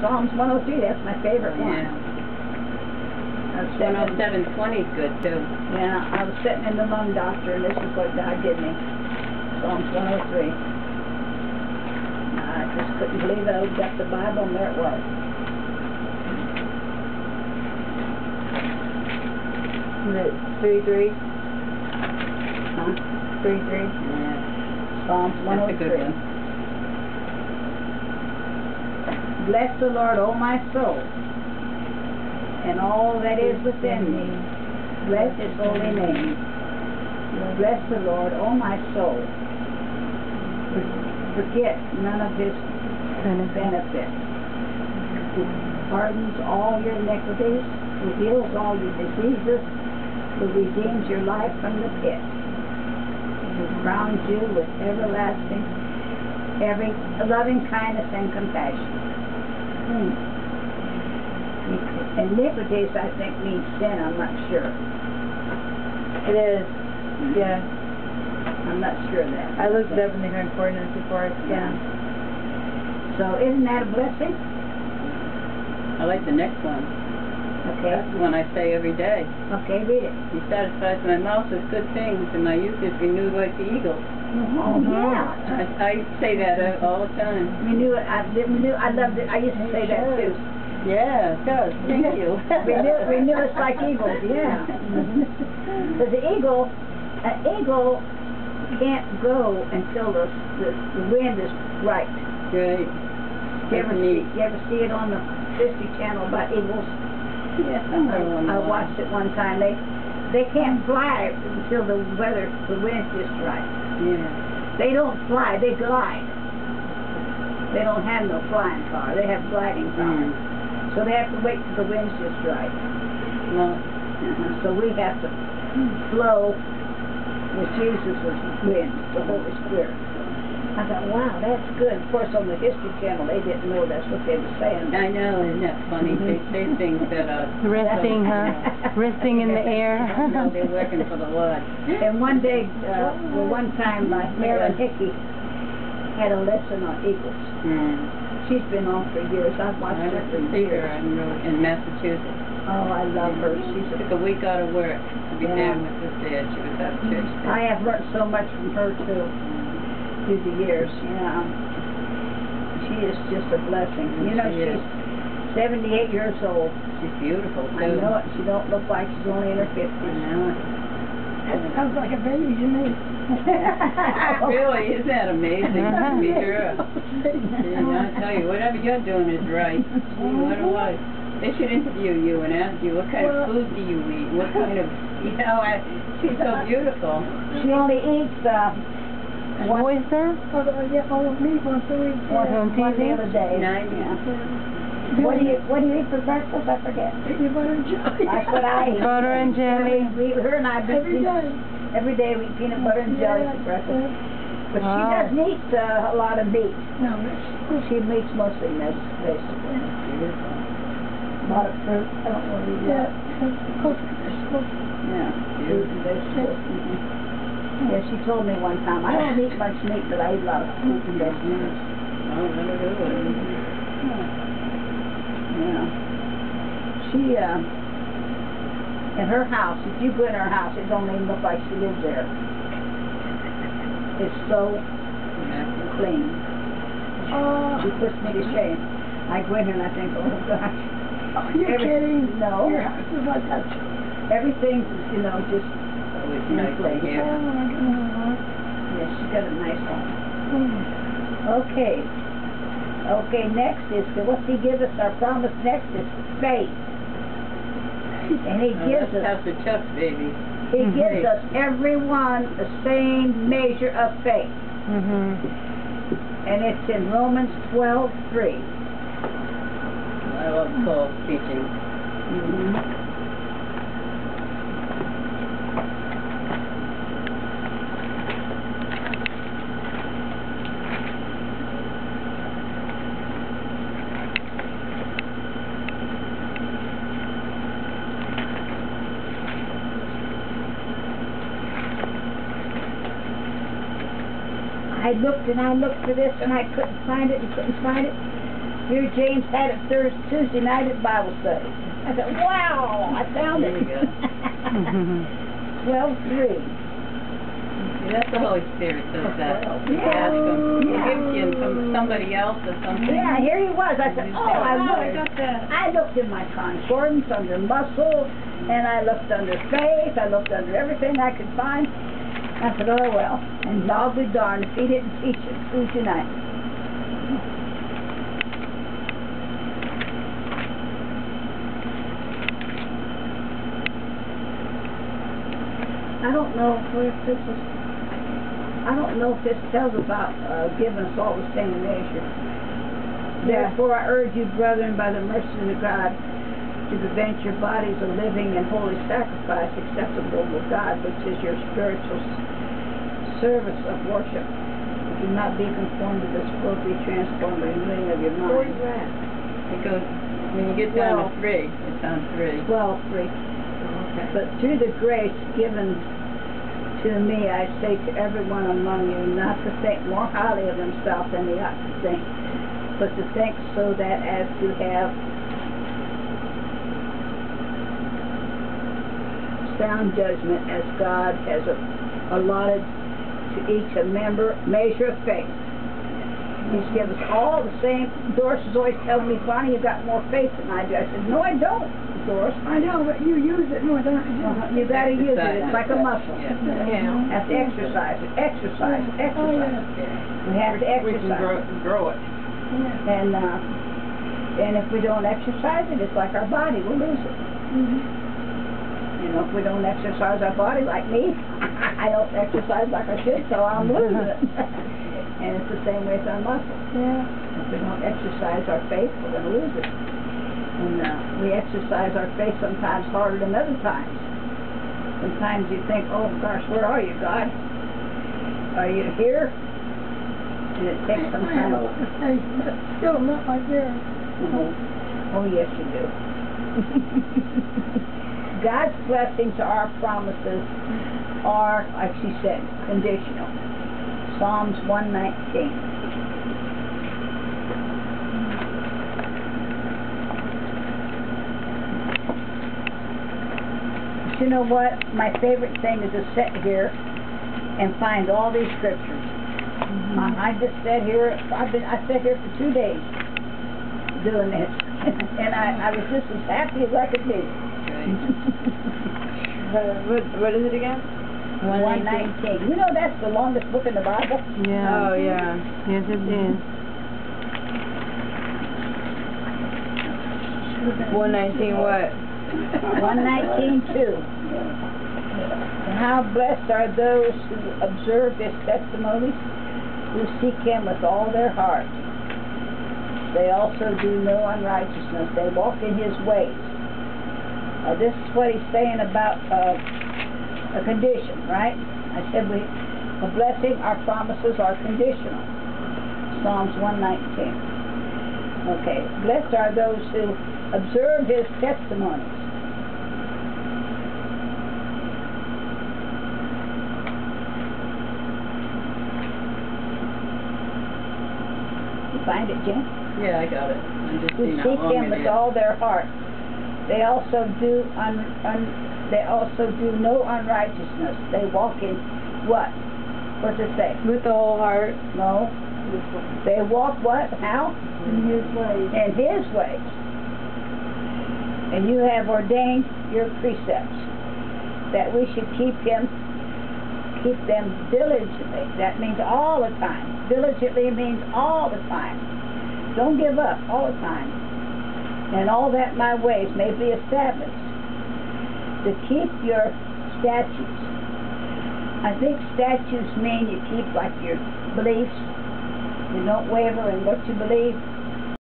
Psalms 103, that's my favorite one. Yeah. 107:20 is good too. Yeah, I was sitting in the lung doctor, and this is what God did me. Psalms 103. I just couldn't believe it. I opened up the Bible, and there it was. Is it 3:3? Huh? 3:3? Yeah. Psalms 103. That's a good one. Bless the Lord, O my soul, and all that is within me. Bless his holy name. Bless the Lord, O my soul. Forget none of his benefits. Who pardons all your iniquities, who heals all your diseases, who redeems your life from the pit, who crowns you with everlasting, every loving kindness and compassion. Iniquities, I think, means sin. I'm not sure. It is. Yeah. I'm not sure of that. I looked it up in the concordance before. Yeah. So isn't that a blessing? I like the next one. Okay. That's the one I say every day. Okay, read it. He satisfies my mouth with good things, and my youth is renewed like the eagle. Oh, yeah. I say that all the time. Renew it. I loved it. I used to say that too. Yeah, it does. Thank you. Renew us like eagles. Yeah. Because an eagle can't go until the wind is right. Great. You ever see it on the History Channel about eagles? Yeah, somewhere along the I watched it one time. They can't fly until the wind's just right. Yeah. They don't fly, they glide. They don't have no flying power. They have gliding power. So they have to wait till the wind's just right. Well, So we have to flow with Jesus' wind, the Holy Spirit. I thought, wow, that's good. Of course, on the History Channel, they didn't know that's what they were saying. I know, isn't that funny? They say things that resting, resting in the air. No, they're working for the Lord. And one day, one time, Marilyn Hickey had a lesson on eagles. She's been on for years. I've watched I her went for to see years. her in Massachusetts. Oh, I love her. She's Took a week out of work to be there with us there. She was at church there. I have learned so much from her too through the years. Yeah, she is just a blessing. You know, she's 78 years old. She's beautiful too. I know it. She don't look like she's only in her 50s. I know it. That sounds like a baby to me. Really, isn't that amazing? To be her. I tell you, whatever you're doing is right. What a life. They should interview you and ask you what kind of food do you eat? What kind of, she's so beautiful. She only eats What is that? meat once a week. On One TV? meal a day. What do you eat for breakfast? I forget. Peanut butter and jelly. That's what I eat. Butter and jelly. Her and I every day we eat peanut butter and jelly for breakfast. But she doesn't eat a lot of meat. No, she eats mostly vegetables. A lot of fruit. I don't really eat that. Vegetables. Yeah, fruit and vegetables. Yeah, she told me one time, I don't eat much meat, but I eat a lot of fruit and vegetables. Oh, really good. Yeah. She, in her house, if you go in her house, it don't even look like she lives there. It's so clean. She puts me to shame. I go in here and I think, oh gosh. Oh, you're kidding? No. Your house is like that. Everything's, just Always nice to hear. oh my goodness. Yeah, she's got a nice home. Okay. Okay, next is, what's he give us? Our promise next is faith. And he gives us, That's the Chuck, baby. he gives us everyone the same measure of faith. And it's in Romans 12:3. I love Paul's teaching. I looked and I looked for this and I couldn't find it and couldn't find it. Here James had it Tuesday night at Bible study. I said, wow, I found There it. you go. 12:3. That's the Holy Spirit does that. Just Yeah. ask Him. He Yeah. gives you somebody else or something. Yeah, here he was. I said, oh, I looked in my concordance under muscle, and I looked under faith. I looked under everything I could find. I said, oh, well, and I'll be darned if he didn't teach it Tuesday night. I don't know if this tells about giving us all the same measure. Therefore, I urge you, brethren, by the mercy of God, to present your bodies a living and holy sacrifice acceptable to God, which is your spiritual service of worship. Do not be conformed to this world, be transformed by the renewing of your mind. It goes, when you get down to 3, it's on 3. 12:3. Okay. But through the grace given to me, I say to everyone among you, not to think more highly of himself than he ought to think, but to think so that as to have sound judgment, as God has allotted to each a measure of faith. He's given us all the same. Doris is always telling me, Bonnie, you got more faith than I do. I said, no, I don't, Doris. I know, but you use it more than I do. You got to use it. It's like a muscle. Yeah. You have to exercise it. Exercise. Oh, yeah. We have to We can exercise. grow it. Yeah. And if we don't exercise it, it's like our body. We'll lose it. You know, if we don't exercise our body, like me, I don't exercise like I should, so I'm losing it. And it's the same way with our muscles. Yeah. If we don't exercise our faith, we're going to lose it. And we exercise our faith sometimes harder than other times. Sometimes you think, oh gosh, where are you, God? Are you here? And it takes some I have time. a lot of faith, but still not like yours. Oh, yes, you do. God's blessings, our promises, are, like she said, conditional. Psalms 119. You know what? My favorite thing is to sit here and find all these scriptures. I just sat here. I sat here for 2 days doing this, and I was just as happy as I could be. What is it again? 119. You know that's the longest book in the Bible. Yeah. Oh, yeah. Yes, it is. 119 what? 119:2. How blessed are those who observe His testimonies, who seek Him with all their heart. They also do no unrighteousness. They walk in His ways. This is what He's saying about a condition, right? I said a blessing, our promises are conditional. Psalms 119. Okay. Blessed are those who observe His testimonies. You find it, Jen? Yeah, I got it. I'm just Who seeing how seek long Him it with is. all their heart. They also do no unrighteousness. They walk in what? What's it say? With the whole heart. No. They walk what? How? In His ways. In His ways. And you have ordained your precepts, that we should keep them diligently. That means all the time. Diligently means all the time. Don't give up, all the time. And all that my ways may be established. To keep your statutes. I think statutes mean you keep like your beliefs. You don't waver in what you believe.